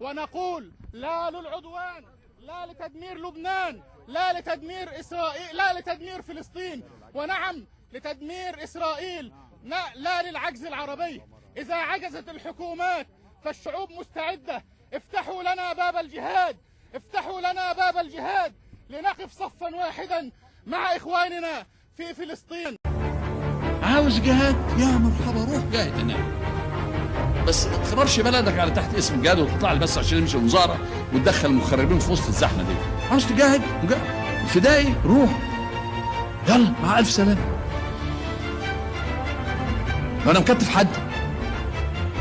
ونقول لا للعدوان، لا لتدمير لبنان، لا لتدمير إسرائيل، لا لتدمير فلسطين، ونعم لتدمير إسرائيل، لا للعجز العربي. إذا عجزت الحكومات فالشعوب مستعدة. افتحوا لنا باب الجهاد، افتحوا لنا باب الجهاد لنقف صفا واحدا مع إخواننا في فلسطين. عاوز جهاد؟ يا مرحبا، روح جاهد هناك، بس ما تخربش بلدك على تحت اسم جهاد وتطلع لي بس عشان نمشي وزاره وتدخل المخربين في وسط الزحمه دي. عاوز تجاهد فدائي، روح يلا مع الف سلامه. وانا مكتف حد؟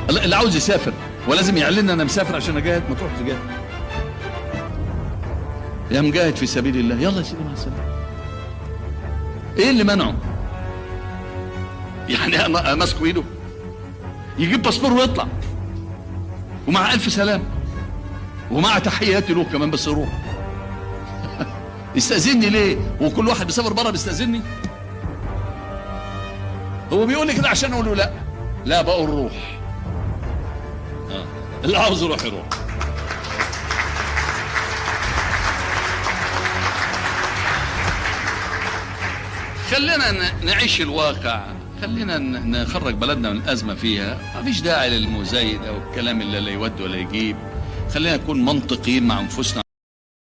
اللي عاوز يسافر ولازم يعلن انا مسافر عشان اجاهد، ما تروح تجاهد يا مجاهد في سبيل الله. يلا يا سيدي مع السلامه. ايه اللي منعه؟ يعني ماسكه ايده يجيب باسبور ويطلع ومع الف سلام ومع تحياتي له كمان، بس يروح. يستأذنني ليه؟ وكل واحد بيسافر بره بيستأذنني؟ هو بيقول لي كده عشان اقول له لا؟ لا، بقول روح. اللي عاوز يروح يروح. خلينا نعيش الواقع، خلينا نخرج بلدنا من الأزمة فيها. ما فيش داعي للمزايدة والكلام اللي لا يود ولا يجيب. خلينا نكون منطقيين مع أنفسنا.